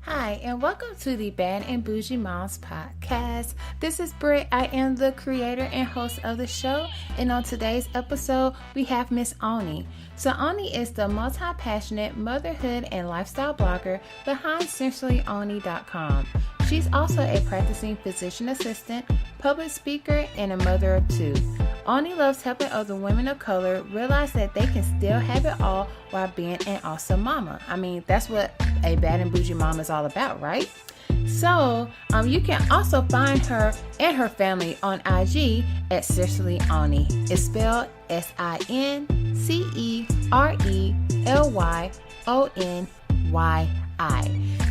Hi, and welcome to the Bad and Bougie Moms podcast. This is Britt. I am the creator and host of the show, and on today's episode, we have Miss Onyi. So Onyi is the multi-passionate motherhood and lifestyle blogger behind SensuallyOnyi.com. She's also a practicing physician assistant, public speaker, and a mother of two. Onyi loves helping other women of color realize that they can still have it all while being an awesome mama. I mean, that's what a bad and bougie mom is all about, right? So, you can also find her and her family on IG at Seriously Onyi. It's spelled SINCERELYONYI.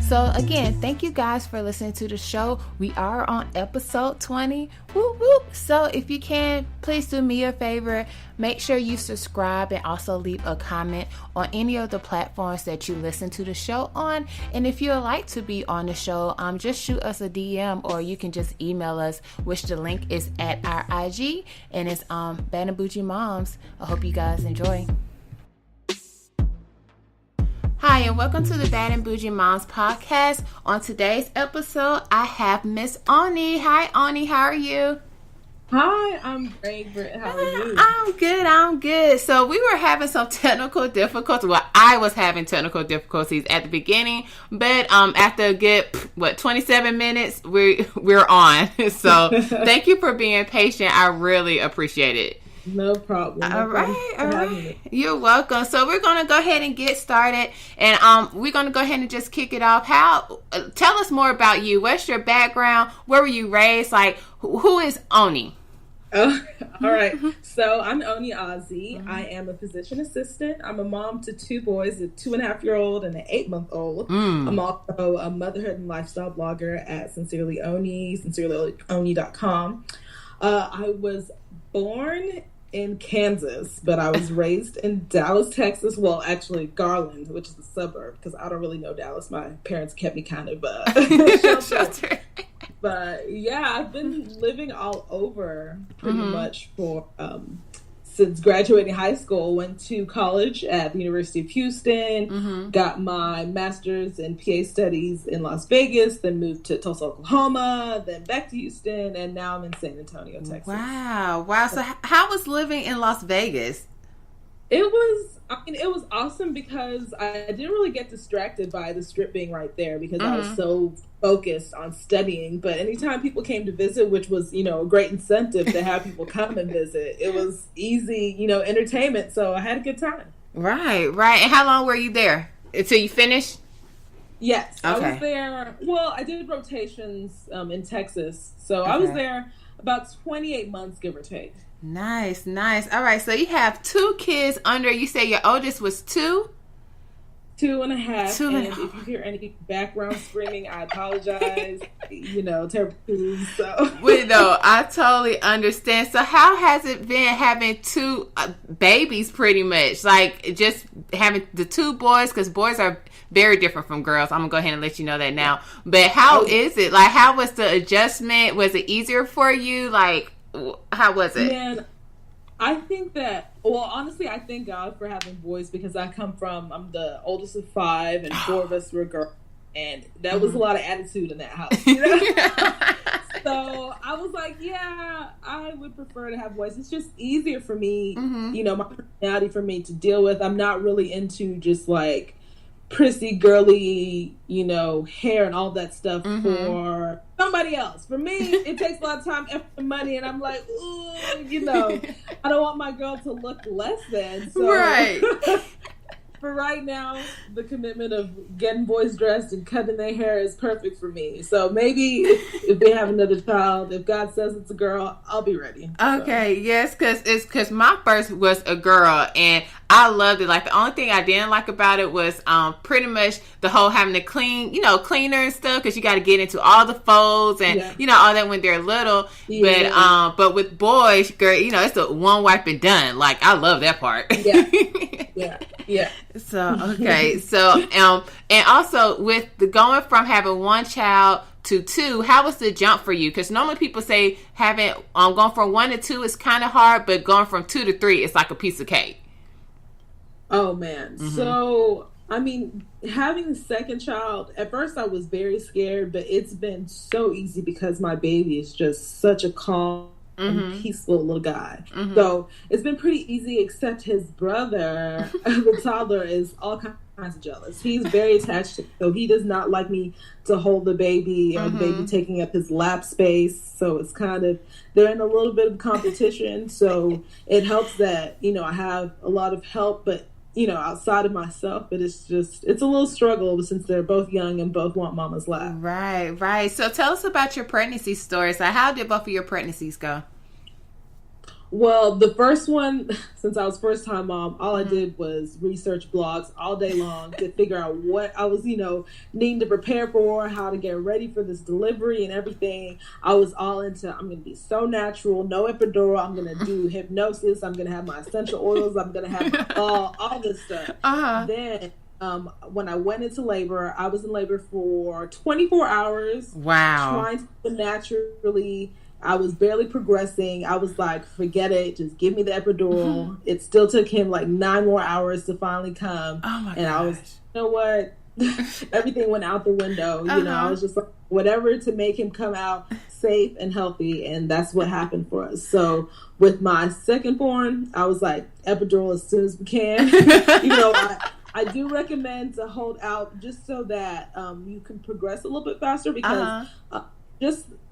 So again, thank you guys for listening to the show. We are on episode 20. Whoop, whoop. So if you can, please do me a favor. Make sure you subscribe and also leave a comment on any of the platforms that you listen to the show on. And if you would like to be on the show, just shoot us a DM or you can just email us, which the link is at our IG, and it's Bad and Bougie Moms. I hope you guys enjoy. Hi, and welcome to the Bad and Bougie Moms podcast. On today's episode, I have Miss Onyi. Hi, Onyi. How are you? Hi, I'm great, Britt. How are you? I'm good. So we were having some technical difficulties. Well, I was having technical difficulties at the beginning, but after a good 27 minutes, we're on. So thank you for being patient. I really appreciate it. No problem. All right. You're welcome. So we're going to go ahead and get started, and we're going to go ahead and just kick it off. Tell us more about you. What's your background? Where were you raised? Like, who is Onyi? Oh, all right. So I'm Onyi Azih. Mm-hmm. I am a physician assistant. I'm a mom to two boys, a 2.5-year-old and an 8-month-old. I'm also a motherhood and lifestyle blogger at Sincerely Onyi, SincerelyOnyi.com. I was born in Kansas, but I was raised in Dallas, Texas. Well, actually Garland, which is a suburb, because I don't really know Dallas. My parents kept me kind of sheltered. But yeah, I've been living all over pretty much for since graduating high school. Went to college at the University of Houston, got my master's in PA studies in Las Vegas, then moved to Tulsa, Oklahoma, then back to Houston, and now I'm in San Antonio, Texas. Wow. So how was living in Las Vegas? It was awesome because I didn't really get distracted by the Strip being right there because I was so focused on studying. But anytime people came to visit, which was, a great incentive to have people come and visit, it was easy, entertainment. So I had a good time. Right. And how long were you there? Until you finished? Yes. Okay. I was there. Well, I did rotations in Texas. So I was there about 28 months, give or take. Nice. All right. So you have two kids under, you say your oldest was 2? 2.5. And if you hear any background screaming, I apologize. Terrible food. So. Well, no, I totally understand. So how has it been having two babies pretty much? Like just having the two boys, because boys are very different from girls. I'm going to go ahead and let you know that now. But how is it? Like, how was the adjustment? Was it easier for you? Like, how was it? Man, I think that, honestly, I thank God for having boys because I'm the oldest of 5 and 4 of us were girls. And that was a lot of attitude in that house. So I was like, yeah, I would prefer to have boys. It's just easier for me, my personality for me to deal with. I'm not really into just like prissy, girly, hair and all that stuff for somebody else. For me, it takes a lot of time, effort, and money, and I'm like, ooh, I don't want my girl to look less than. So. Right. For right now, the commitment of getting boys dressed and cutting their hair is perfect for me. So maybe if they have another child, if God says it's a girl, I'll be ready. Okay, so. Yes, because my first was a girl, and I loved it. Like, the only thing I didn't like about it was pretty much the whole having to clean, cleaner and stuff, because you got to get into all the folds and, all that when they're little. Yeah. But with boys, girl, it's a one wipe and done. Like, I love that part. Yeah. So, okay. So, and also with the going from having one child to 2, how was the jump for you? Because normally people say having, going from 1 to 2 is kind of hard, but going from 2 to 3 is like a piece of cake. Oh man. So I mean, having a second child, at first I was very scared, but it's been so easy because my baby is just such a calm, peaceful little guy. So it's been pretty easy, except his brother, the toddler, is all kinds of jealous. He's very attached to me, so he does not like me to hold the baby or the baby taking up his lap space. So it's kind of, they're in a little bit of competition. So it helps that, I have a lot of help, but outside of myself, but it's a little struggle since they're both young and both want mama's lap. Right. So tell us about your pregnancy stories. So how did both of your pregnancies go? Well, the first one, since I was first time mom, all I did was research blogs all day long to figure out what I was, needing to prepare for, how to get ready for this delivery and everything. I was all into, I'm going to be so natural, no epidural, I'm going to do hypnosis, I'm going to have my essential oils, I'm going to have all this stuff. Then when I went into labor, I was in labor for 24 hours. Wow. Trying to naturally. I was barely progressing. I was like, forget it. Just give me the epidural. It still took him like 9 more hours to finally come. Oh my gosh. I was, you know what? Everything went out the window. I was just like, whatever to make him come out safe and healthy. And that's what happened for us. So with my second born, I was like, epidural as soon as we can. I do recommend to hold out just so that you can progress a little bit faster because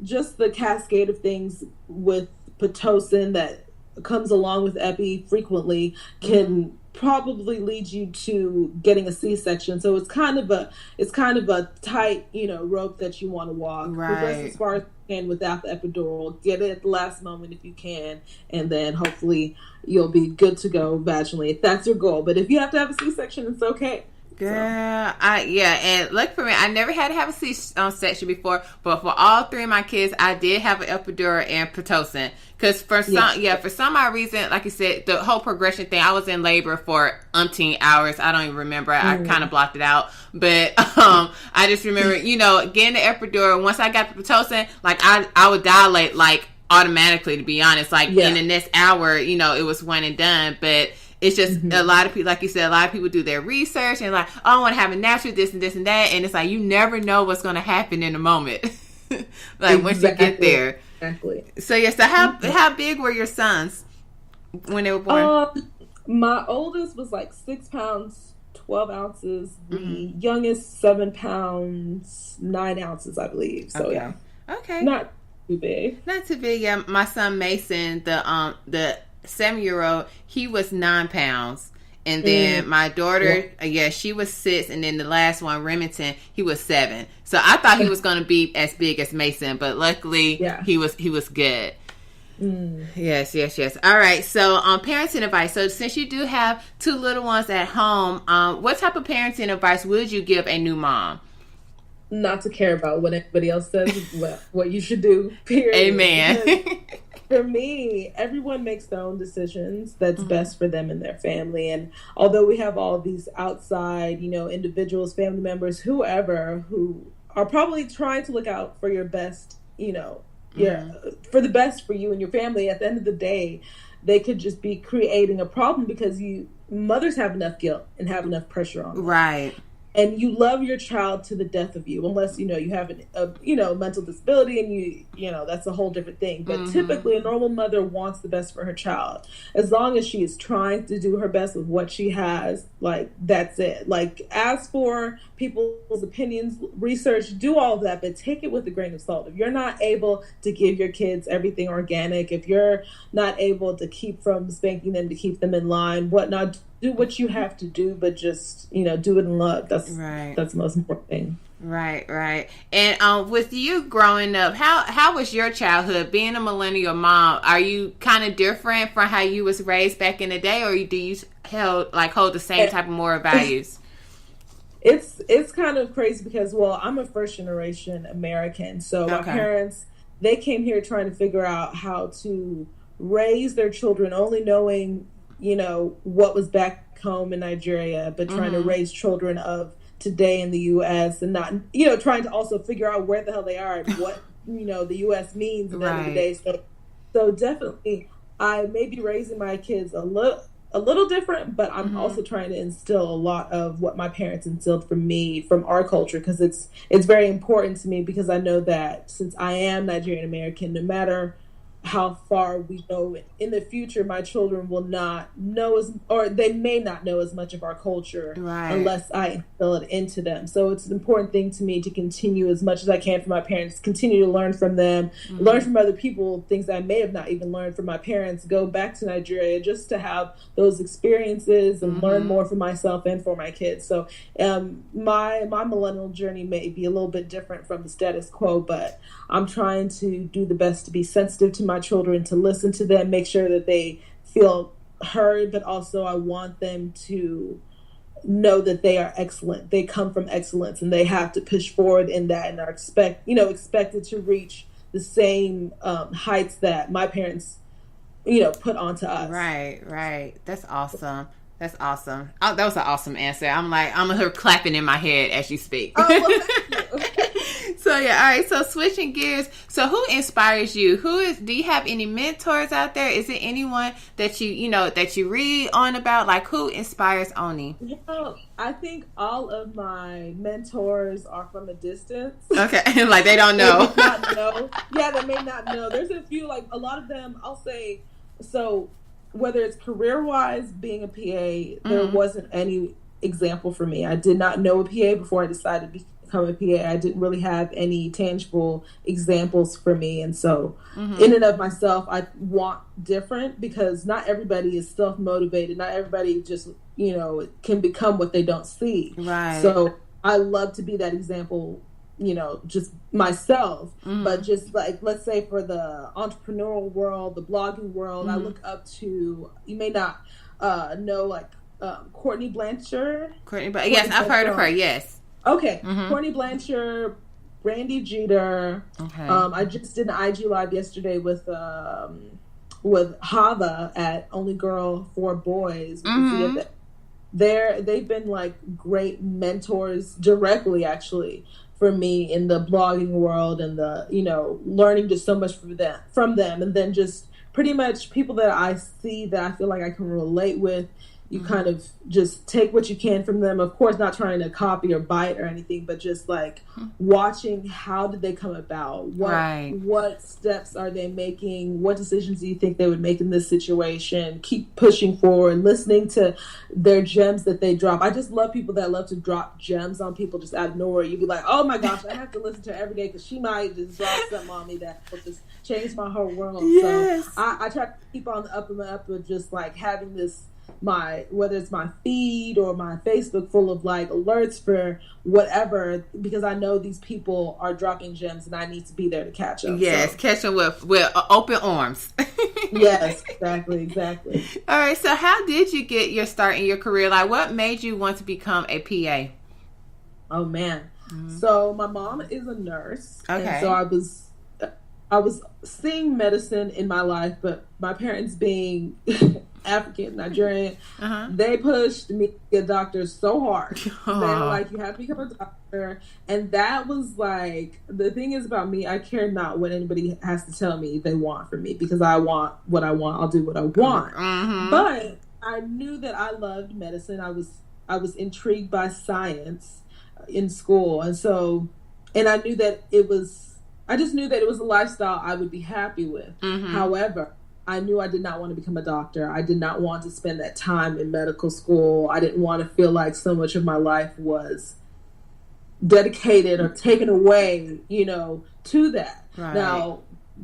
just the cascade of things with Pitocin that comes along with epi frequently can probably lead you to getting a C-section. So it's kind of a tight, rope that you want to walk. Progress as far as you can without the epidural. Get it at the last moment if you can, and then hopefully you'll be good to go vaginally if that's your goal. But if you have to have a C-section, it's okay. Girl, and look for me. I never had to have a C-section before, but for all 3 of my kids, I did have an epidural and Pitocin. Because for some odd reason, like you said, the whole progression thing, I was in labor for umpteen hours. I don't even remember. I kind of blocked it out. But I just remember, getting the epidural. Once I got the Pitocin, like I would dilate like automatically, to be honest. Like in the next hour, it was one and done. But it's just a lot of people, like you said, a lot of people do their research and like, oh, I want to have a natural this and this and that. And it's like, you never know what's going to happen in a moment. Once you get there. Exactly. So, how big were your sons when they were born? My oldest was like 6 pounds, 12 ounces. The youngest, 7 pounds, 9 ounces, I believe. So, Okay. Not too big. Not too big. Yeah. My son Mason, the 7-year-old, he was 9 pounds, and then my daughter, she was 6, and then the last one, Remington, he was 7. So I thought he was going to be as big as Mason, but luckily he was good. Yes. All right. So parenting advice. So since you do have 2 little ones at home, what type of parenting advice would you give a new mom? Not to care about what anybody else says, what you should do. Period. Amen. For me, everyone makes their own decisions that's best for them and their family. And although we have all these outside, individuals, family members, whoever, who are probably trying to look out for your best, for the best for you and your family, at the end of the day, they could just be creating a problem because mothers have enough guilt and have enough pressure on them. Right. And you love your child to the death of you, unless, you have a mental disability and that's a whole different thing. But typically a normal mother wants the best for her child. As long as she is trying to do her best with what she has, like, that's it. Like, as for people's opinions, research, do all of that, but take it with a grain of salt. If you're not able to give your kids everything organic, if you're not able to keep from spanking them, to keep them in line, whatnot, do what you have to do, but just, do it in love. That's the most important thing. Right. And with you growing up, how was your childhood? Being a millennial mom, are you kind of different from how you was raised back in the day, or do you hold the same type of moral values? It's kind of crazy because, I'm a first generation American, so my parents, they came here trying to figure out how to raise their children, only knowing what was back home in Nigeria, but trying to raise children of today in the U.S. and not, trying to also figure out where the hell they are and what, the U.S. means at the end of the day. So definitely I may be raising my kids a a little different, but I'm also trying to instill a lot of what my parents instilled from me, from our culture, because it's very important to me, because I know that since I am Nigerian American, no matter how far we go in the future, my children will not know or they may not know as much of our culture unless I instill it into them. So it's an important thing to me to continue as much as I can from my parents, continue to learn from them, learn from other people, things that I may have not even learned from my parents, go back to Nigeria just to have those experiences and learn more for myself and for my kids. So my millennial journey may be a little bit different from the status quo, but I'm trying to do the best to be sensitive to my children, to listen to them, make sure that they feel heard, but also I want them to know that they are excellent. They come from excellence, and they have to push forward in that, and are expected to reach the same heights that my parents, put onto us. Right. That's awesome. That's awesome. Oh, that was an awesome answer. I'm here clapping in my head as you speak. Oh, well, thank you. So yeah, all right. So switching gears. So who inspires you? Do you have any mentors out there? Is it anyone that you read on about? Like, who inspires Onyi? I think all of my mentors are from a distance. Okay, like they don't know. They may not know. Yeah, they may not know. There's a few, like a lot of them. I'll say so. Whether it's career-wise, being a PA, there wasn't any example for me. I did not know a PA before I decided to become a PA. I didn't really have any tangible examples for me. And so in and of myself, I want different, because not everybody is self-motivated. Not everybody just, can become what they don't see. Right. So I love to be that example, just myself, but just like, let's say for the entrepreneurial world, the blogging world, I look up to, you may not know, like Courtney Blanchard. Yes, I've heard of her. Yes. Okay. Courtney Blanchard, Brandy Jeter. Okay. I just did an IG live yesterday with Hava at Only Girl for Boys. They've been like great mentors directly, actually, for me in the blogging world, and the learning just so much from them, and then just pretty much people that I see that I feel like I can relate with. You kind of just take what you can from them, of course not trying to copy or bite or anything, but just like watching how did they come about, what steps are they making, what decisions do you think they would make in this situation, keep pushing forward, listening to their gems that they drop. I just love people that love to drop gems on people just out of nowhere. You'd be like, oh my gosh, I have to listen to her every day, because she might just drop something on me that will just change my whole world. Yes. So I try to keep on the up and up with just like having this, whether it's my feed or my Facebook full of like alerts for whatever, because I know these people are dropping gems and I need to be there to catch them. Yes, catch them with open arms. Yes, exactly. All right, so how did you get your start in your career? Like, what made you want to become a PA? Oh man. So my mom is a nurse. Okay. And so I was seeing medicine in my life, but my parents being African, Nigerian, they pushed me to be a doctor so hard. They were like, you have to become a doctor. And that was like, the thing is about me, I care not what anybody has to tell me they want from me, because I want what I want. I'll do what I want. But I knew that I loved medicine. I was intrigued by science in school. And I knew that I just knew that it was a lifestyle I would be happy with. However, I knew I did not want to become a doctor. I did not want to spend that time in medical school. I didn't want to feel like so much of my life was dedicated or taken away, to that. Right. Now,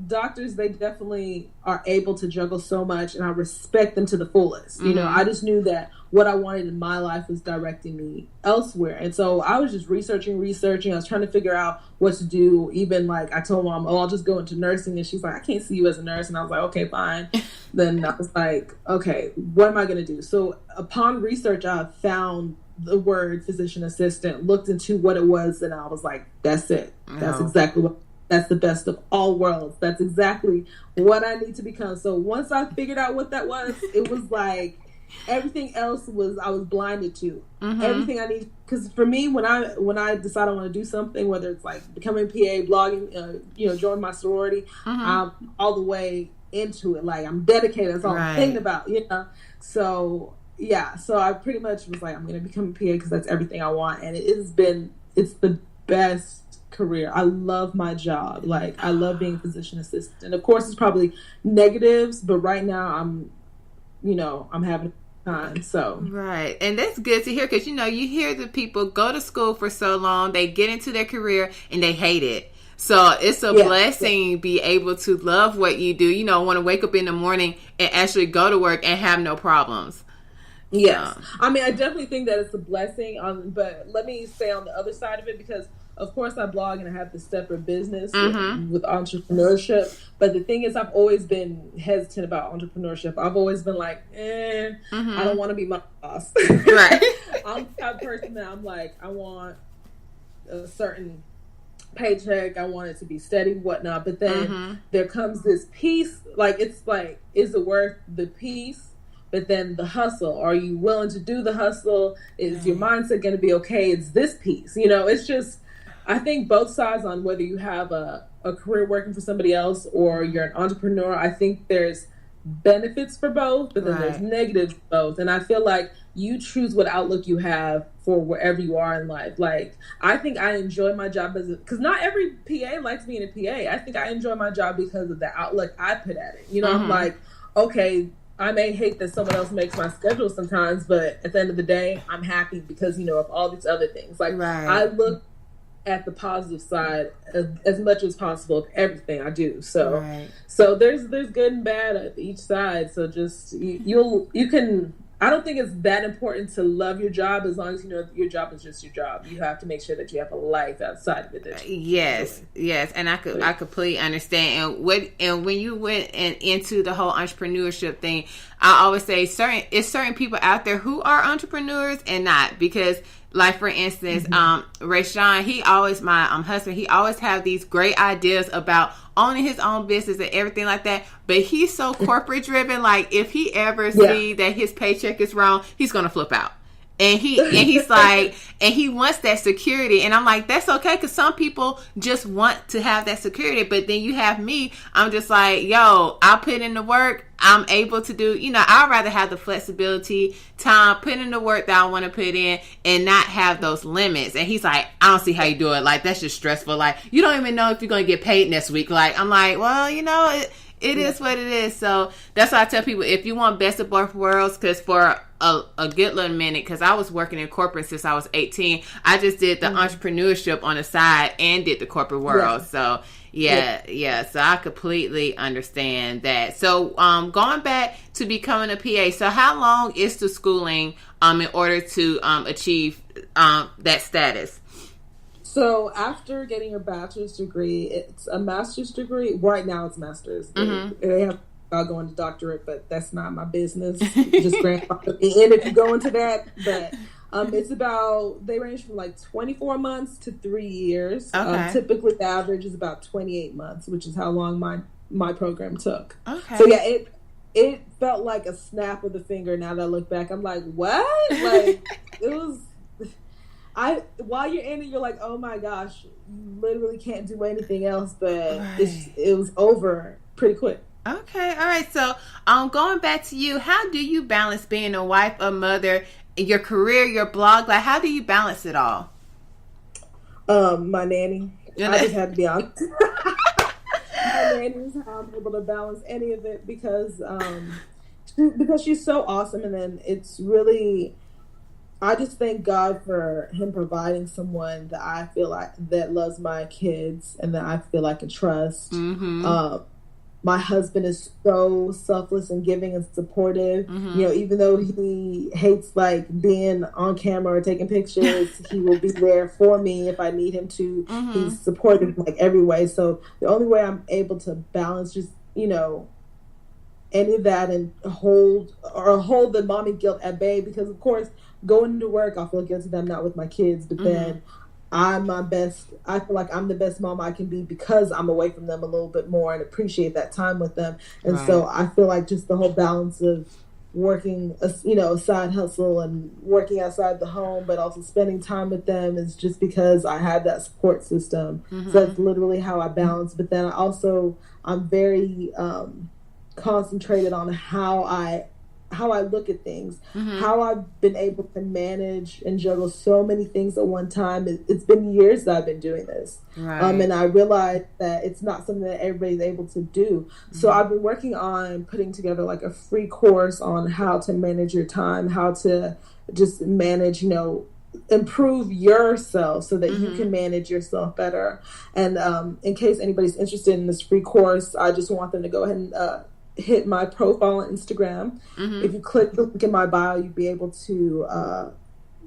doctors, they definitely are able to juggle so much, and I respect them to the fullest. I just knew that what I wanted in my life was directing me elsewhere. And so I was just researching. I was trying to figure out what to do. Even like I told mom, I'll just go into nursing. And she's like, I can't see you as a nurse. And I was like, okay, fine. Then I was like, okay, what am I going to do? So upon research, I found the word physician assistant, looked into what it was, and I was like, that's it. That's exactly what. That's the best of all worlds. That's exactly what I need to become. So once I figured out what that was, it was like everything else I was blinded to. Everything I need, because for me, when I decide I want to do something, whether it's like becoming PA, blogging, join my sorority, I'm all the way into it. Like, I'm dedicated. That's all I'm thinking about, you know? So, yeah. So I pretty much was like, I'm going to become a PA because that's everything I want. And it's the best career. I love my job. Like, I love being a physician assistant. Of course, it's probably negatives, but right now I'm having a time. So right, and that's good to hear because you hear the people go to school for so long, they get into their career and they hate it. So it's a blessing to be able to love what you do. Want to wake up in the morning and actually go to work and have no problems. Yes, I mean, I definitely think that it's a blessing. But let me say on the other side of it, because of course I blog and I have this separate business with entrepreneurship. But the thing is, I've always been hesitant about entrepreneurship. I've always been like, I don't want to be my boss. Right. I'm the type of person that I'm like, I want a certain paycheck. I want it to be steady, whatnot. But then there comes this piece. Like, it's like, is it worth the piece? But then the hustle, are you willing to do the hustle? Is your mindset going to be okay? It's this piece, it's just, I think both sides on whether you have a career working for somebody else or you're an entrepreneur, I think there's benefits for both, but then there's negatives for both. And I feel like you choose what outlook you have for wherever you are in life. Like, I think I enjoy my job because not every PA likes being a PA. I think I enjoy my job because of the outlook I put at it. I'm like, okay, I may hate that someone else makes my schedule sometimes, but at the end of the day, I'm happy because, of all these other things. Like, I look at the positive side as much as possible of everything I do. So, so there's good and bad at each side. So just, you can, I don't think it's that important to love your job as long as your job is just your job. You have to make sure that you have a life outside of it. Yes, and I completely understand. And when you went into the whole entrepreneurship thing, I always say certain people out there who are entrepreneurs and not, because like for instance, Rayshawn, my husband, he always have these great ideas about owning his own business and everything like that. But he's so corporate driven. Like, if he ever see that his paycheck is wrong, he's gonna flip out. And he's like, and he wants that security. And I'm like, that's okay, because some people just want to have that security. But then you have me, I'm just like, yo, I'll put in the work. I'm able to do, I'd rather have the flexibility, time, put in the work that I want to put in and not have those limits. And he's like, I don't see how you do it. Like, that's just stressful. Like, you don't even know if you're going to get paid next week. Like, I'm like, well, it is what it is. So that's why I tell people, if you want best of both worlds, because for a good little minute, because I was working in corporate since I was 18, I just did the entrepreneurship on the side and did the corporate world. So so I completely understand that. So going back to becoming a PA, so how long is the schooling in order to achieve that status? So after getting your bachelor's degree, it's a master's degree. Right now it's master's. They have going to doctorate, but that's not my business. Just grandfather me in if you go into that. But it's about, they range from like 24 months to 3 years. Typically the average is about 28 months, which is how long my program took. So yeah, it felt like a snap of the finger. Now that I look back, I'm like, what? Like, it was, while you're in it, you're like, oh my gosh, you literally can't do anything else, but it was over pretty quick. Okay, all right. So, going back to you, how do you balance being a wife, a mother, your career, your blog? Like, how do you balance it all? My nanny. I just had to be honest. My nanny is how I'm able to balance any of it because she's so awesome, and then it's really, I just thank God for him providing someone that I feel like that loves my kids and that I feel I can trust. My husband is so selfless and giving and supportive. Even though he hates like being on camera or taking pictures, he will be there for me if I need him to. He's supportive like every way. So the only way I'm able to balance just, any of that and hold the mommy guilt at bay, because of course going to work, I'll feel guilty that I'm not with my kids, but then I feel like I'm the best mom I can be because I'm away from them a little bit more and appreciate that time with them. And so I feel like just the whole balance of working, a side hustle and working outside the home, but also spending time with them is just because I have that support system. So that's literally how I balance. But then I'm very concentrated on how I look at things, how I've been able to manage and juggle so many things at one time. It's been years that I've been doing this. Right. And I realized that it's not something that everybody's able to do. So I've been working on putting together like a free course on how to manage your time, how to just manage, improve yourself so that you can manage yourself better. And in case anybody's interested in this free course, I just want them to go ahead and hit my profile on Instagram. If you click the link in my bio, you'll be able to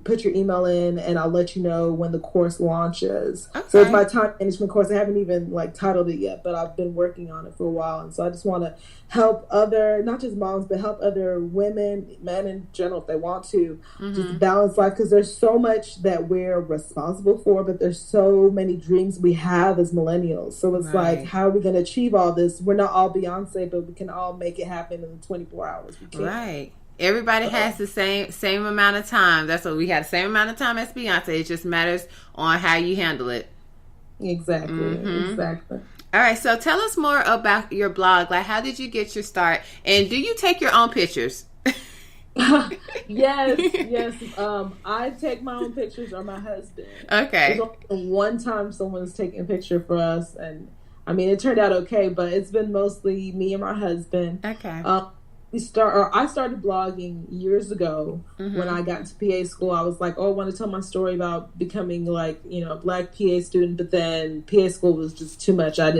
put your email in, and I'll let you know when the course launches. Okay. So it's my time management course. I haven't even titled it yet, but I've been working on it for a while. And so I just want to help other, not just moms, but help other women, men in general, if they want to, just balance life. Because there's so much that we're responsible for, but there's so many dreams we have as millennials. So it's like, how are we going to achieve all this? We're not all Beyonce, but we can all make it happen in 24 hours. We can. Right. Everybody has the same amount of time. That's what we had, the same amount of time as Beyonce. It just matters on how you handle it. Exactly. Exactly. All right. So tell us more about your blog. Like, how did you get your start? And do you take your own pictures? Yes. I take my own pictures, or my husband. Okay. There's only one time someone's taking a picture for us, and I mean, it turned out okay, but it's been mostly me and my husband. Okay. I started blogging years ago when I got to PA school. I was like, I want to tell my story about becoming a Black PA student, but then PA school was just too much. I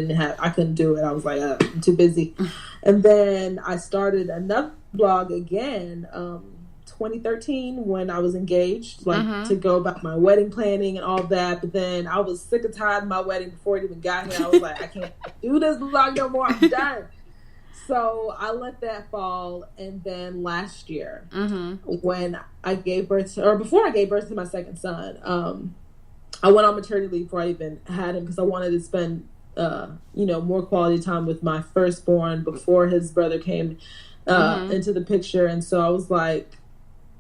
couldn't do it. I was like, I'm too busy. And then I started another blog again, 2013, when I was engaged, to go about my wedding planning and all that. But then I was sick and tired of my wedding before it even got here. I was like, I can't do this blog no more. I'm done. So I let that fall, and then last year, when I gave birth to, or before I gave birth to my second son, I went on maternity leave before I even had him, because I wanted to spend, more quality time with my firstborn before his brother came into the picture. And so I was like,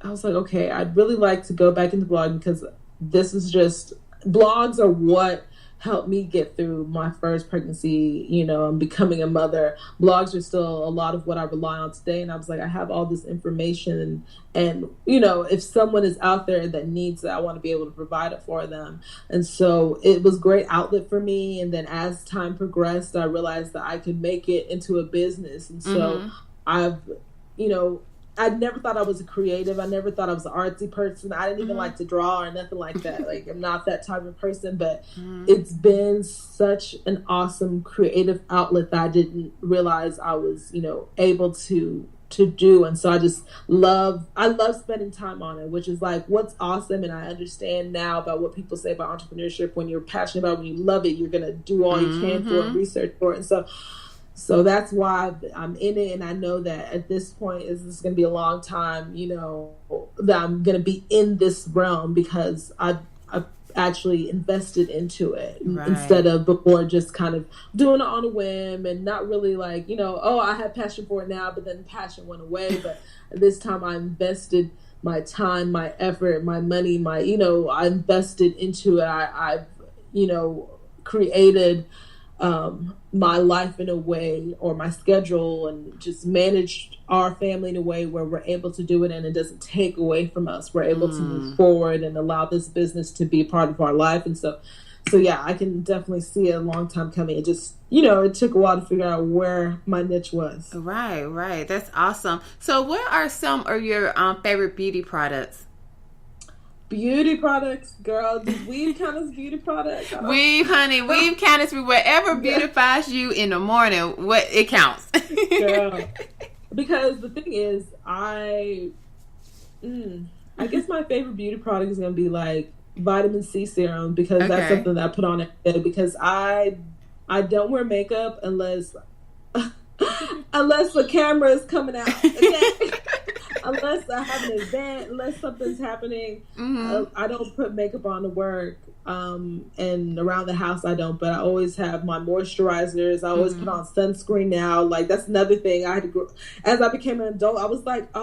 okay, I'd really like to go back into blogging, because this is just, blogs are what helped me get through my first pregnancy, and becoming a mother. Blogs are still a lot of what I rely on today. And I was like, I have all this information, and if someone is out there that needs it, I want to be able to provide it for them. And so it was a great outlet for me. And then as time progressed, I realized that I could make it into a business. And so I never thought I was a creative. I never thought I was an artsy person. I didn't even like to draw or nothing like that. I'm not that type of person, but it's been such an awesome creative outlet that I didn't realize I was, able to do. And so I love spending time on it, which is what's awesome. And I understand now about what people say about entrepreneurship. When you're passionate about it, when you love it, you're going to do all you can for it, research for it. And so that's why I'm in it, and I know that at this point, this is going to be a long time, that I'm going to be in this realm, because I've actually invested into it instead of before just kind of doing it on a whim and not really I have passion for it now, but then passion went away. But this time I invested my time, my effort, my money, I invested into it. I've created my life in a way, or my schedule, and just managed our family in a way where we're able to do it, and it doesn't take away from us. We're able to move forward and allow this business to be part of our life. And so yeah, I can definitely see it a long time coming. It just, it took a while to figure out where my niche was. Right. That's awesome. So what are some of your favorite beauty products? Beauty products, girl. Does weave count as beauty products? Weave, honey. Weave counts as whatever beautifies you in the morning. It counts. Girl. Because the thing is, I guess my favorite beauty product is gonna be vitamin C serum, because that's something that I put on every day, because I don't wear makeup unless the camera is coming out. Okay? Unless I have an event, unless something's happening, I don't put makeup on to work. And around the house, I don't. But I always have my moisturizers. I always put on sunscreen now. That's another thing. I had to grow. As I became an adult, I was like,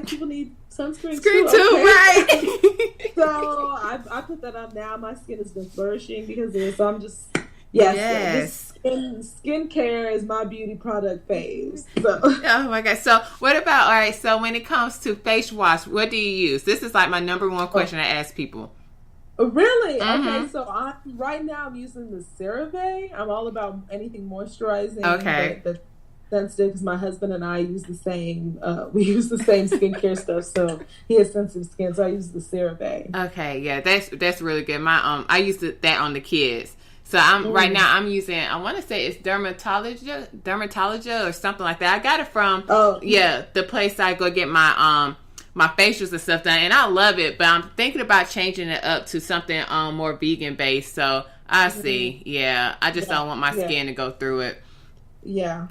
people need sunscreen too. Okay. Right? So I put that on now. My skin has been flourishing because of it. So I'm just, Yes. Skincare is my beauty product phase. So. Oh my God. So what about, all right, so when it comes to face wash, what do you use? This is like my number one question I ask people. Really? Okay, so right now I'm using the CeraVe. I'm all about anything moisturizing. Okay. That's sensitive because my husband and I use the same. We use the same skincare stuff. So he has sensitive skin, so I use the CeraVe. Okay, yeah, that's really good. My I used that on the kids. So right now I'm using, I want to say it's Dermatologia or something like that. I got it from the place I go get my my facials and stuff done, and I love it, but I'm thinking about changing it up to something more vegan based. So I see. Yeah, I just don't want my skin to go through it. Yeah.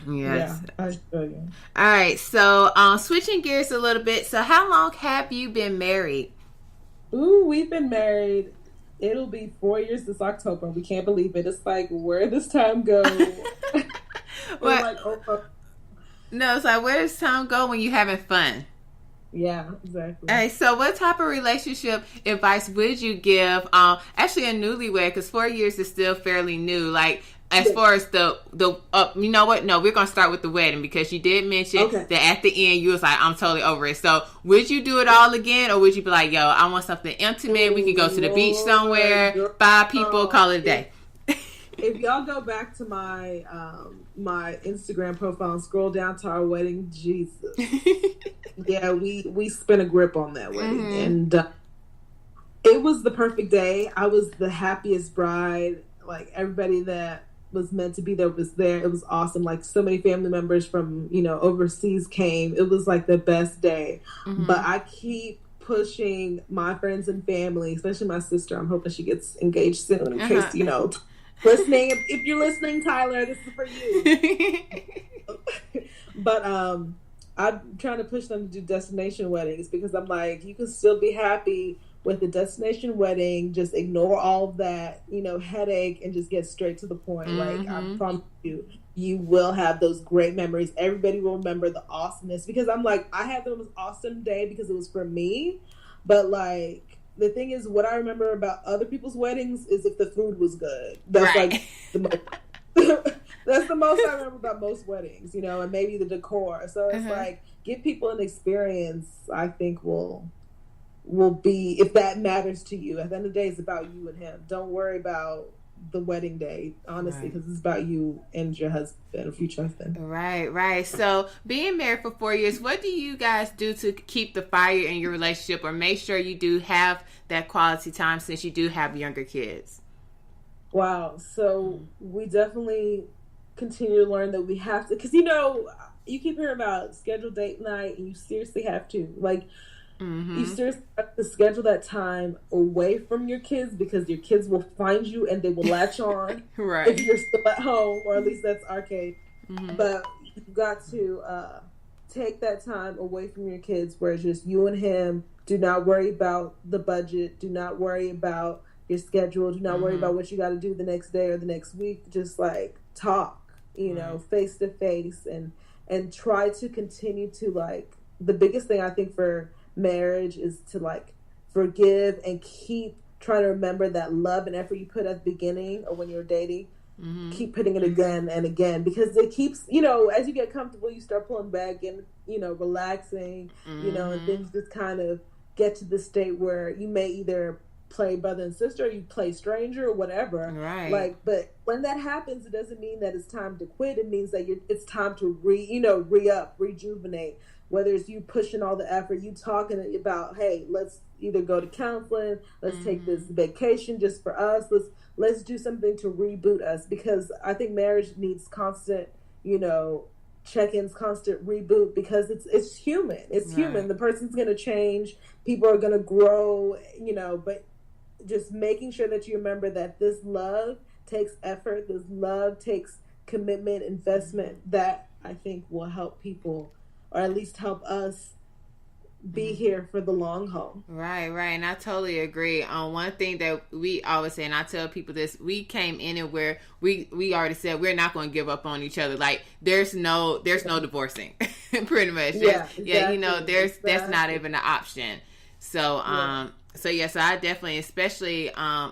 I feel you. All right, so switching gears a little bit. So how long have you been married? Ooh, we've been married. It'll be 4 years this October. We can't believe it. It's like, where does time go? No, it's like, where does time go when you're having fun? Yeah, exactly. All right, so what type of relationship advice would you give actually a newlywed, because 4 years is still fairly new, like as far as the you know what, no, we're gonna start with the wedding, because you did mention that at the end you was like, I'm totally over it. So would you do it all again, or would you be like, yo, I want something intimate, we could go to the beach somewhere, 5 people, call it a day? If y'all go back to my my Instagram profile and scroll down to our wedding, Jesus. Yeah, we spent a grip on that wedding, and it was the perfect day. I was the happiest bride. Like, everybody that was meant to be there was there. It was awesome. Like, so many family members from overseas came. It was like the best day. But I keep pushing my friends and family, especially my sister. I'm hoping she gets engaged soon, in case listening. If you're listening, Tyler, this is for you. But I'm trying to push them to do destination weddings, because I'm like, you can still be happy with the destination wedding. Just ignore all of that, headache, and just get straight to the point. Like, I promise you will have those great memories. Everybody will remember the awesomeness, because I'm like, I had the most awesome day because it was for me. But like, the thing is, what I remember about other people's weddings is if the food was good. That's like the most. That's the most I remember about most weddings, and maybe the decor. So it's like, give people an experience, I think will be, if that matters to you. At the end of the day, it's about you and him. Don't worry about the wedding day, honestly, because it's about you and your husband, or future husband. Right. So being married for 4 years, what do you guys do to keep the fire in your relationship, or make sure you do have that quality time, since you do have younger kids? Wow. So we definitely continue to learn that we have to, because you keep hearing about scheduled date night, and you seriously have to, like, you seriously have to schedule that time away from your kids, because your kids will find you and they will latch on if you're still at home, or at least that's our case. But you've got to take that time away from your kids, where it's just you and him. Do not worry about the budget. Do not worry about your schedule. Do not worry about what you got to do the next day or the next week. Just like talk, face to face, and try to continue to, like, the biggest thing I think for marriage is to, like, forgive and keep trying to remember that love and effort you put at the beginning or when you're dating. Keep putting it again and again, because it keeps, as you get comfortable, you start pulling back and, relaxing, and things just kind of get to the state where you may either play brother and sister, or you play stranger, or whatever. Right. Like, but when that happens, it doesn't mean that it's time to quit. It means that it's time to re-up, rejuvenate. Whether it's you pushing all the effort, you talking about, hey, let's either go to counseling, let's take this vacation just for us, let's do something to reboot us, because I think marriage needs constant, check-ins, constant reboot, because it's human. It's human. The person's gonna change, people are gonna grow, but just making sure that you remember that this love takes effort, this love takes commitment, investment, that I think will help people, or at least help us be here for the long haul. Right. And I totally agree. One thing that we always say, and I tell people this, we came in and where we already said we're not going to give up on each other. Like, there's no divorcing, pretty much. That's not even an option. So, so I definitely, especially, I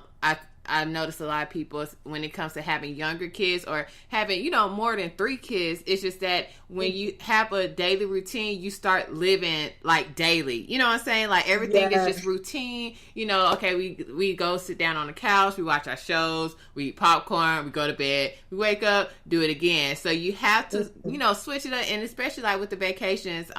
I've noticed a lot of people when it comes to having younger kids or having, more than 3 kids. It's just that when you have a daily routine, you start living like daily. You know what I'm saying? Like everything is just routine. Okay, we go sit down on the couch, we watch our shows, we eat popcorn, we go to bed, we wake up, do it again. So you have to, switch it up. And especially like with the vacations,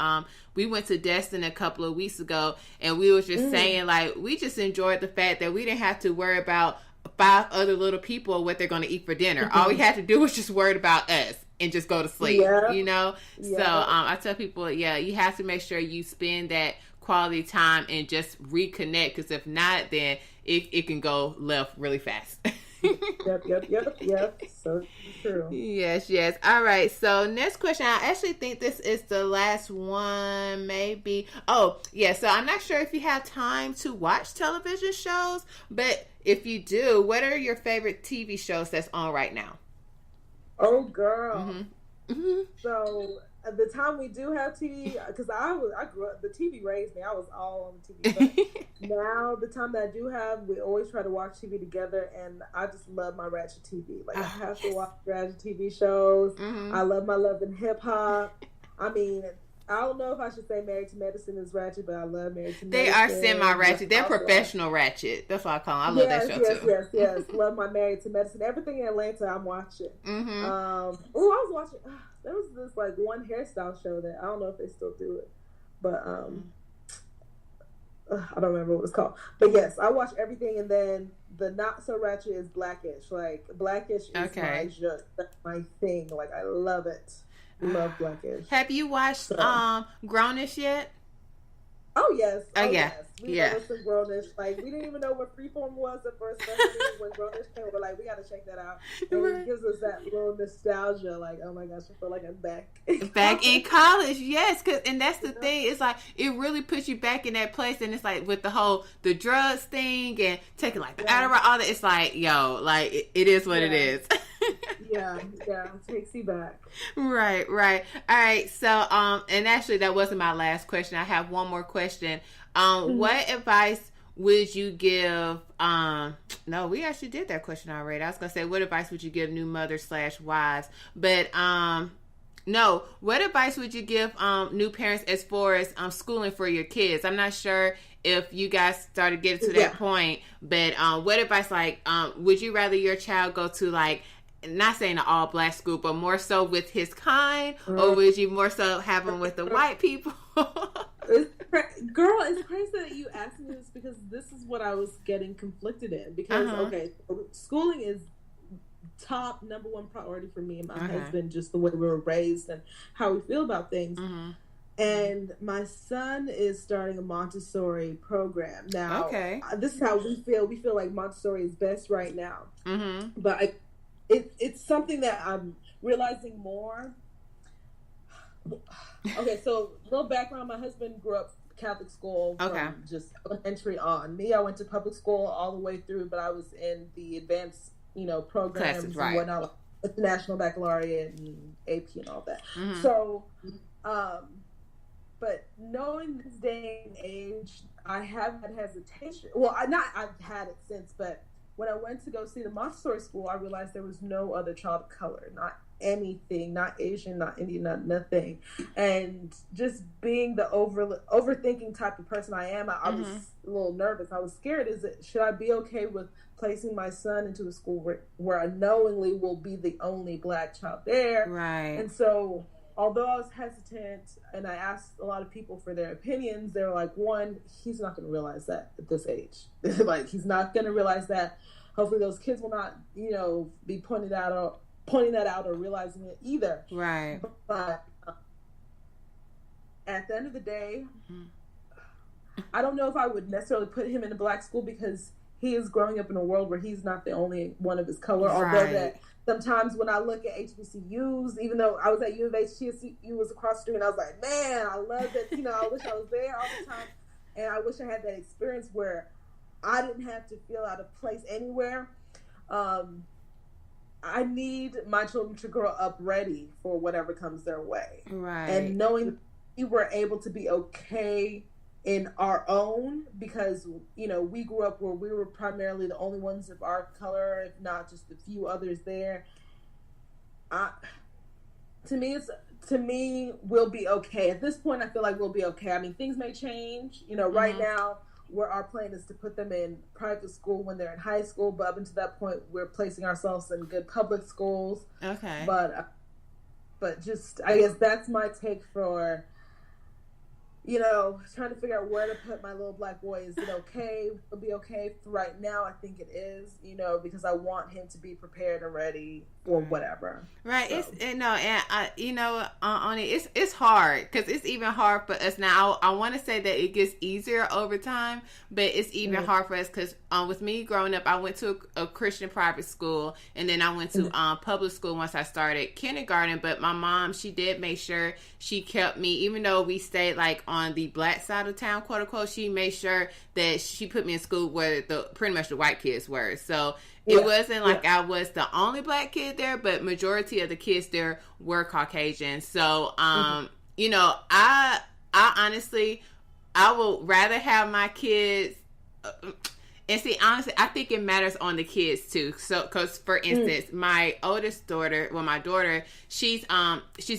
we went to Destin a couple of weeks ago, and we was just saying, like, we just enjoyed the fact that we didn't have to worry about 5 other little people what they're going to eat for dinner. All we had to do was just worry about us and just go to sleep, So I tell people, you have to make sure you spend that quality time and just reconnect, because if not, then it can go left really fast. Yep. So true. Yes. All right. So next question. I actually think this is the last one, maybe. Oh, yeah. So I'm not sure if you have time to watch television shows, but if you do, what are your favorite TV shows that's on right now? Oh, girl. So at the time we do have TV, because I grew up, the TV raised me. I was all on the TV. But now the time that I do have, we always try to watch TV together, and I just love my ratchet TV. Like I have to watch ratchet TV shows. I love my love and hip hop. I mean, I don't know if I should say Married to Medicine is ratchet, but I love Married to Medicine. They are semi-ratchet. They're professional ratchet. That's what I call them. I love that show too. Yes. Love my Married to Medicine. Everything in Atlanta, I'm watching. I was watching. There was this like one hairstyle show that I don't know if they still do it, but I don't remember what it was called. But yes, I watch everything, and then the not so ratchet is Blackish. Like Blackish is that's my thing. Like I love it. Love Blackish. Have you watched Grownish yet? Oh yes. Yes. We watched some Grownish. Like we didn't even know what Freeform was at first. Especially when Grownish came, we're like, we got to check that out. And it gives us that little nostalgia. Like, oh my gosh, I feel like I'm back. Back in college, yes. And that's the thing. It's like it really puts you back in that place. And it's like with the drugs thing and taking like the Adderall, all that. It's like, like it is what it is. Yeah, it takes you back. Right. All right. So, and actually, that wasn't my last question. I have one more question. What advice would you give? No, we actually did that question already. I was gonna say, what advice would you give new mothers / wives? But no, what advice would you give new parents as far as schooling for your kids? I'm not sure if you guys started getting to that point, but what advice, like, would you rather your child go to like, not saying an all black school, but more so with his kind, or would you more so have him with the white people? Girl, it's crazy that you asked me this, because this is what I was getting conflicted in. Because schooling is top number one priority for me and my husband, just the way we were raised and how we feel about things. And my son is starting a Montessori program now. This is how we feel. We feel like Montessori is best right now. But it's something that I'm realizing more. Okay, so a little background. My husband grew up Catholic school from just elementary on. Me, I went to public school all the way through, but I was in the advanced, programs and whatnot, like the National Baccalaureate and AP and all that. So, but knowing this day and age, I have had hesitation. Well, I've had it since, but when I went to go see the Montessori school, I realized there was no other child of color, not anything, not Asian, not Indian, not nothing. And just being the overthinking type of person I am, I was a little nervous. I was scared. Should I be okay with placing my son into a school where I knowingly will be the only black child there? Right. And so, although I was hesitant and I asked a lot of people for their opinions, they were like, one, he's not going to realize that at this age. Like, he's not going to realize that. Hopefully those kids will not, be pointing that out or realizing it either. Right. But at the end of the day, I don't know if I would necessarily put him in a black school, because he is growing up in a world where he's not the only one of his color. Right. Although that sometimes when I look at HBCUs, even though I was at U of H, TSU was across the street, and I was like, man, I love that. I wish I was there all the time. And I wish I had that experience where I didn't have to feel out of place anywhere. I need my children to grow up ready for whatever comes their way. Right. And knowing we were able to be okay in our own, because we grew up where we were primarily the only ones of our color, if not just a few others there. To me, we'll be okay. At this point, I feel like we'll be okay. I mean, things may change. Right now, where our plan is to put them in private school when they're in high school, but up until that point, we're placing ourselves in good public schools. Okay. But just, I guess that's my take for, trying to figure out where to put my little black boy. Is it okay? It'll be okay for right now. I think it is, because I want him to be prepared and ready for whatever. Right. So. It's hard, because it's even hard for us now. I want to say that it gets easier over time, but it's even hard for us because with me growing up, I went to a Christian private school, and then I went to public school once I started kindergarten. But my mom, she did make sure she kept me, even though we stayed like on the black side of town, quote unquote, she made sure that she put me in school where pretty much the white kids were. So it wasn't like I was the only black kid there, but majority of the kids there were Caucasian. So, I honestly, I would rather have my kids, and see, honestly, I think it matters on the kids too. So, because for instance, my oldest daughter, my daughter, she's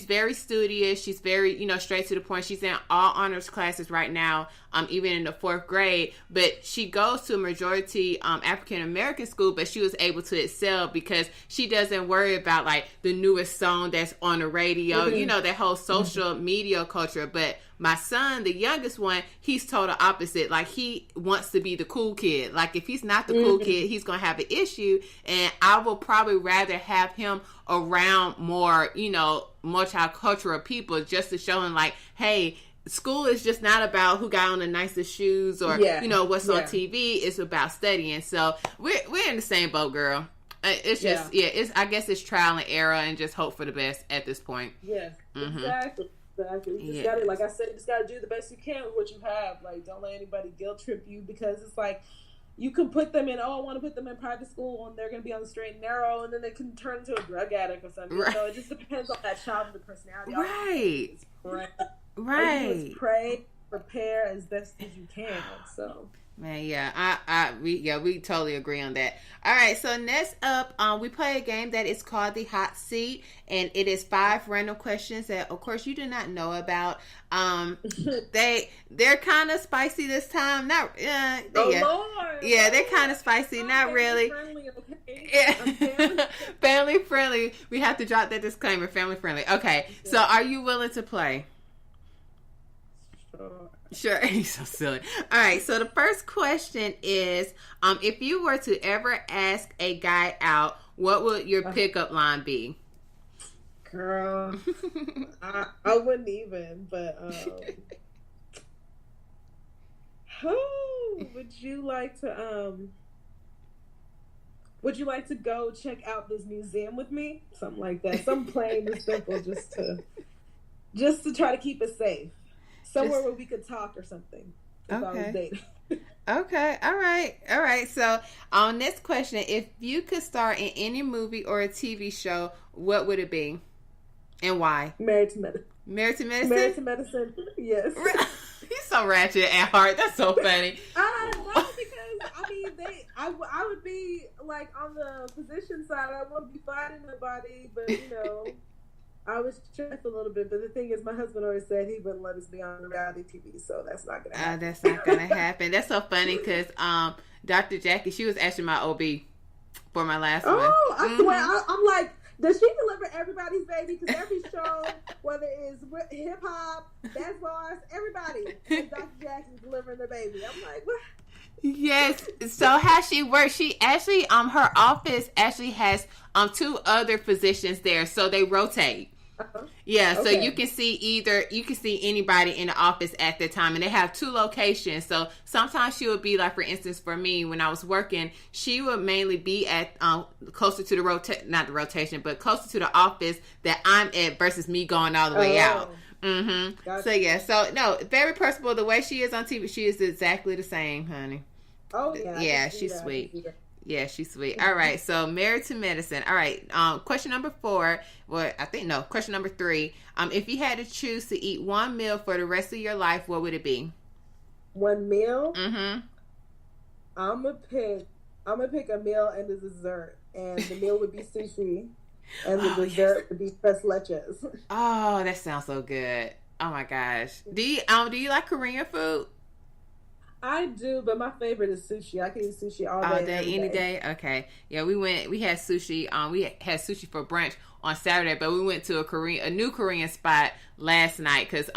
very studious. She's very, straight to the point. She's in all honors classes right now, even in the 4th grade. But she goes to a majority African American school, but she was able to excel because she doesn't worry about like the newest song that's on the radio, that whole social media culture. But my son, the youngest one, he's total opposite. Like, he wants to be the cool kid. Like, if he's not the cool kid, he's going to have an issue. And I will probably rather have him around more, multicultural people, just to show him like, hey, school is just not about who got on the nicest shoes or, what's on TV. It's about studying. So we're in the same boat, girl. It's just, I guess it's trial and error and just hope for the best at this point. Yes, exactly. You just gotta, like I said, you just gotta do the best you can with what you have. Like, don't let anybody guilt trip you, because it's like you can put them in. I want to put them in private school, and they're gonna be on the straight and narrow, and then they can turn into a drug addict or something. Right. So it just depends on that child and the personality. Right. All you do is pray, prepare as best as you can. So. Man, we totally agree on that. All right, so next up, we play a game that is called the Hot Seat, and it is 5 random questions that, of course, you do not know about. They're kind of spicy this time. Lord! Yeah, they're kind of spicy. Not really. Friendly, okay? Yeah, family friendly. We have to drop that disclaimer. Family friendly. Okay, so are you willing to play? Sure. He's so silly. All right. So the first question is, if you were to ever ask a guy out, what would your pickup line be? Girl, I wouldn't even. But would you like to? Would you like to go check out this museum with me? Something like that. Something plain and simple, just to try to keep it safe. Somewhere where we could talk or something. If I was dating. Okay. All right. So, next question. If you could star in any movie or a TV show, what would it be? And why? Married to Medicine. Married to Medicine? Married to Medicine, yes. He's so ratchet at heart. That's so funny. No, because, I would be, like, on the physician side. I wouldn't be fighting nobody, but, I was stressed a little bit, but the thing is, my husband always said he wouldn't let us be on reality TV, so that's not going to happen. That's not going to happen. That's so funny, because Dr. Jackie, she was actually my OB for my last one. Oh, I swear, I'm like, does she deliver everybody's baby? Because every show, whether it's hip-hop, basketball, everybody, Dr. Jackie's delivering their baby. I'm like, what? Yes. So how she works, she actually, her office actually has 2 other physicians there, so they rotate. Yeah, so you can see anybody in the office at the time, and they have 2 locations. So sometimes she would be like, for instance, for me when I was working, she would mainly be at closer to the not the rotation, but closer to the office that I'm at versus me going all the way out. Gotcha. So yeah, so no, very personable. The way she is on TV, she is exactly the same, honey. Oh yeah, yeah, she's sweet. Yeah, she's sweet. All right, so Married to Medicine. All right, question number 4. Well, question number 3. If you had to choose to eat one meal for the rest of your life, what would it be? one meal, Mm-hmm. I'm gonna pick a meal and a dessert, and the meal would be sushi, and the dessert would be tres leches. Oh, that sounds so good. Oh my gosh. Do you like Korean food? I do, but my favorite is sushi. I can eat sushi all day, any day. Okay, yeah, we had sushi. We had sushi for brunch on Saturday, but we went to a new Korean spot last night because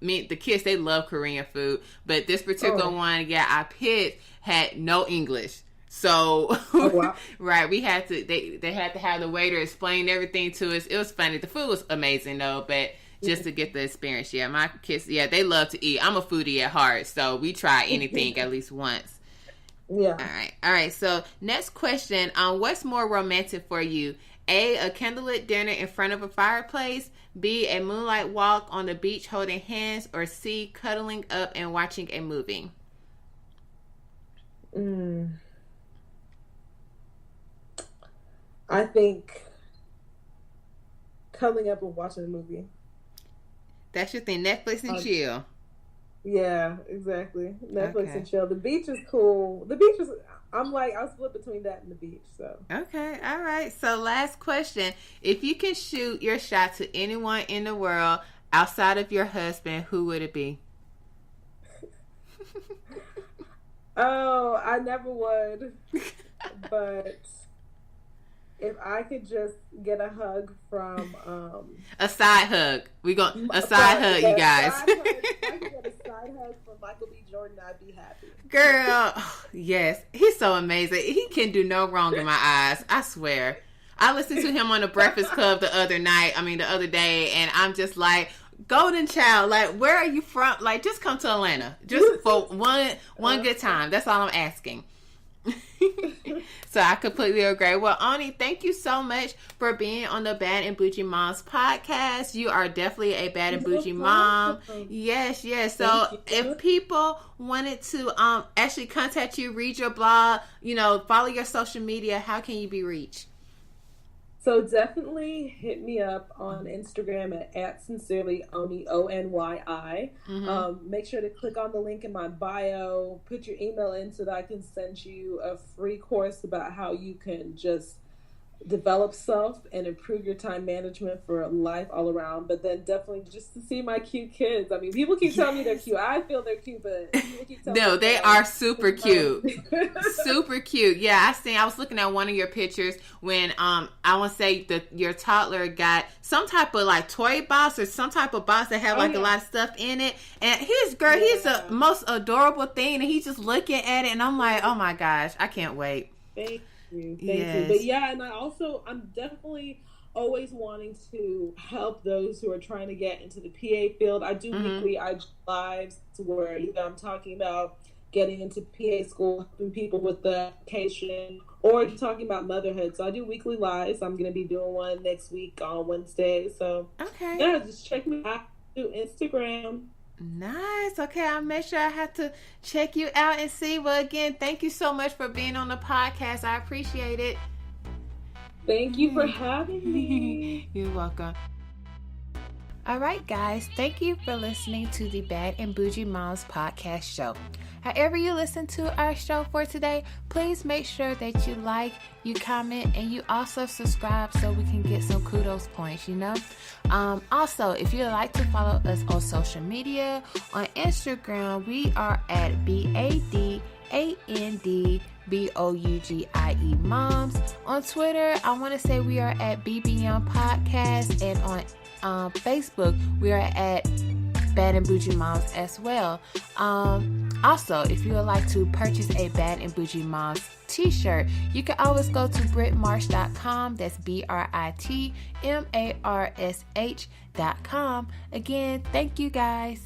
the kids, they love Korean food, but this particular one, I picked, had no English. So, right, we had to. They had to have the waiter explain everything to us. It was funny. The food was amazing though, but just to get the experience. Yeah, my kids, they love to eat. I'm a foodie at heart, so we try anything at least once. Yeah. All right. So next question: what's more romantic for you? A candlelit dinner in front of a fireplace. B, a moonlight walk on the beach holding hands. Or C, cuddling up and watching a movie. I think cuddling up and watching a movie. That's your thing, Netflix and chill. Yeah, exactly. Netflix and chill. The beach is cool. The beach is, I'll split between that and the beach. So okay, all right. So last question: if you can shoot your shot to anyone in the world outside of your husband, who would it be? Oh, I never would. But if I could just get a hug from a side hug, you guys. If I could get a side hug from Michael B. Jordan, I'd be happy. Girl, yes, he's so amazing. He can do no wrong in my eyes. I swear. I listened to him on the Breakfast Club the other day, and I'm just like, golden child, like, where are you from? Like, just come to Atlanta, just for one good time. That's all I'm asking. So I completely agree. Well, Onyi, thank you so much for being on the Bad and Bougie Moms podcast. You are definitely a Bad and Bougie mom. Yes. So if people wanted to actually contact you, read your blog, follow your social media, how can you be reached? So definitely hit me up on Instagram at sincerely Onyi, ONYI. Mm-hmm. Make sure to click on the link in my bio, put your email in so that I can send you a free course about how you can just develop self and improve your time management for life all around. But then definitely just to see my cute kids. I mean, people keep telling me they're cute. I feel they're cute, but people keep telling me they are super cute. Super cute. Yeah, I was looking at one of your pictures when I want to say your toddler got some type of like toy box or some type of box that had a lot of stuff in it. And he's the most adorable thing, and he's just looking at it, and I'm like, oh my gosh, I can't wait. Thank you. But yeah, and I'm definitely always wanting to help those who are trying to get into the PA field. I do weekly IG lives where I'm talking about getting into PA school, helping people with the application, or talking about motherhood. So I do weekly lives. I'm going to be doing one next week on Wednesday. So just check me out through Instagram. Nice. Okay, I'll make sure I have to check you out and see. Well, again, thank you so much for being on the podcast. I appreciate it. Thank you for having me. You're welcome. All right, guys. Thank you for listening to the Bad and Bougie Moms podcast show. However you listen to our show for today, please make sure that you like, you comment, and you also subscribe so we can get some kudos points, Also, if you'd like to follow us on social media, on Instagram, we are at BADANDBOUGIE Moms. On Twitter, I want to say we are at BBM Podcast, and on Facebook, we are at Bad and Bougie Moms as well. Also, if you would like to purchase a Bad and Bougie Moms t-shirt, you can always go to BritMarsh.com. That's BritMarsh.com. Again, thank you guys.